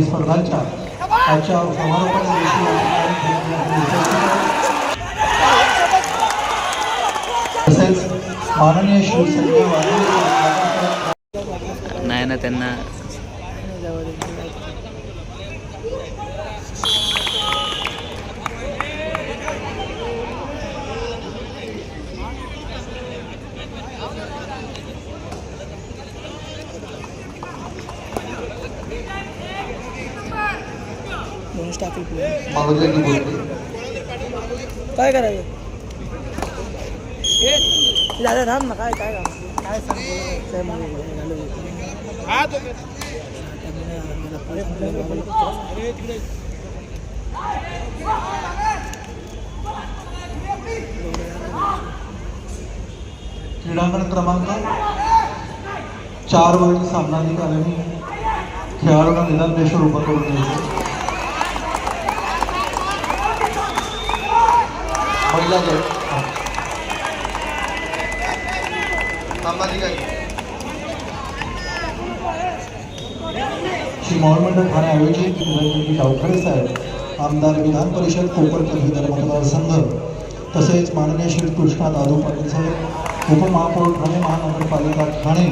स्पर्धांच्या आजच्या समारोपाच्या तसेच माननीय शिवसैन्य नाही ना त्यांना काय करायचं दादा थांब ना काय काय काय क्रीडांगण क्रमांक 4 वरील सामनाधिकाऱ्यांनी खेळाडूंना निदान रेषेवर उभं करून द्यायचं. महिला गट सामनाधिकारी श्री मोहन मंडळ ठाणे आयोजित निरंजनी गावखरे साहेब आमदार विधान परिषद कोकण पदवीधर मतदारसंघ तसेच माननीय श्री कृष्णा दादू पाटील साहेब उपमहापौर ठाणे महानगरपालिका ठाणे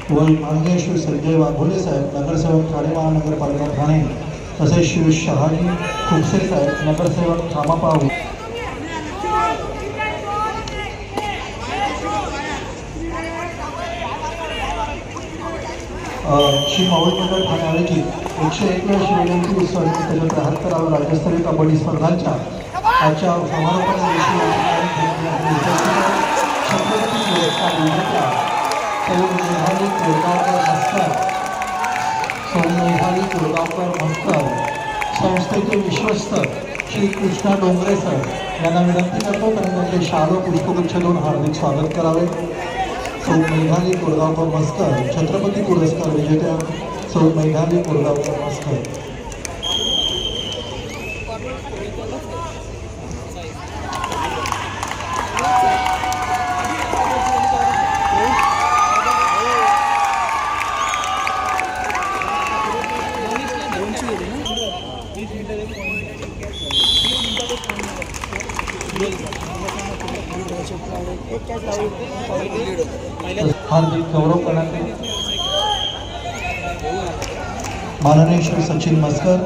व माननीय श्री संजय वाघोले साहेब नगरसेवक ठाणे महानगरपालिका ठाणे तसेच श्री शहाजी खुपसे साहेब नगरसेवक ठामापाव श्री मावळ मंडळ ठाणे आयोजित 101व्या शिवजयंती उत्सवाच्या 73व्या राज्यस्तरीय कबड्डी स्पर्धांच्या आजच्या समारोपाच्या संस्थेचे विश्वस्त श्री कृष्णा डोंगरे सर यांना विनंती करतो कारण त्यांचे शालो पुष्पगुच्छ देऊन हार्दिक स्वागत करावे. सौ मेघाली कोरगावकर मस्कर छत्रपती पुरस्कार विजेत्या सौ मेघाली कोरगावकर मस्कर हार्दिक गौरव करण्यात येईल. माननीय श्री सचिन मस्कर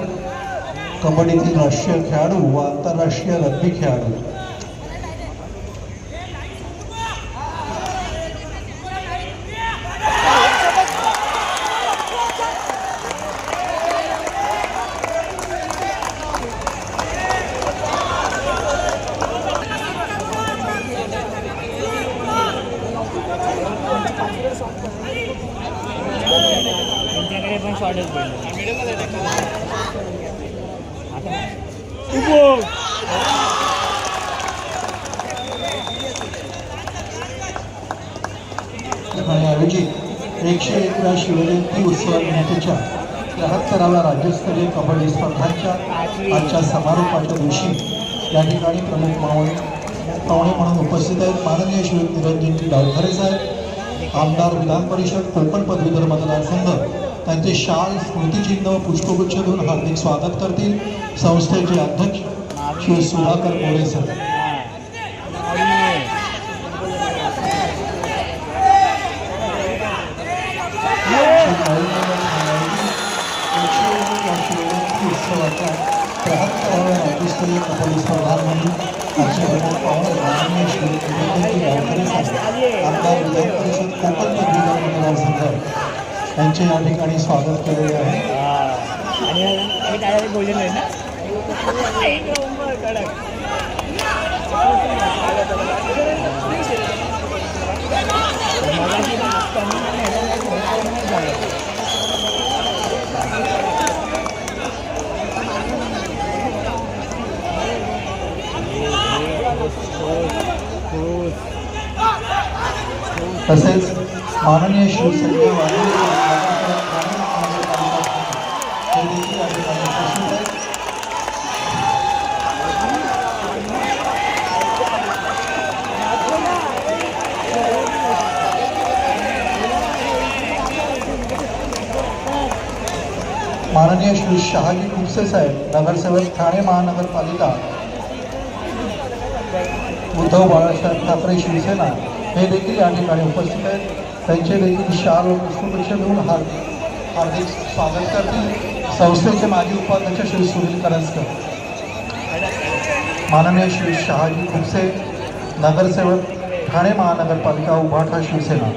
कबड्डीतील राष्ट्रीय खेळाडू व आंतरराष्ट्रीय रग्बी खेळाडू आयोजित 101व्या शिवजयंती उत्सवानिमित्तच्या 73व्या राज्यस्तरीय कबड्डी स्पर्धांच्या आजच्या समारोपाच्या दिवशी या ठिकाणी प्रमुख पाहुणे म्हणून उपस्थित आहेत माननीय श्री निरंजनी गावखरे साहेब आमदार विधान परिषद कोकण पदवीधर मतदारसंघ त्यांचे शाल स्मृतिचिन्ह व पुष्पगुच्छ देऊन हार्दिक स्वागत करतील. संस्थेचे अध्यक्ष श्री सुधाकर मोरे सर. उत्सवाच्या 73व्या राज्यस्तरीय कबड्डी स्पर्धांमध्ये माननीय श्री निरंजनी गावखरे साहेब आमदार विधान परिषद कोकण पदवीधर मतदारसंघ त्यांचे या ठिकाणी स्वागत केलेले आहे. तसेच माननीय शिवसैन्य माननीय माननीय श्री शहाजी खुपसे साहेब नगरसेवक ठाणे महानगरपालिका उद्धव बाळासाहेब ठाकरे शिवसेना हे देखील या ठिकाणी उपस्थित आहेत. त्यांचे देखील शाल व पुष्पगुच्छ देऊन हार्दिक स्वागत करतील संस्थेचे माजी उपाध्यक्ष श्री सुनील करंजकर. माननीय श्री शहाजी खुपसे नगरसेवक ठाणे महानगरपालिका उभाठा शिवसेना.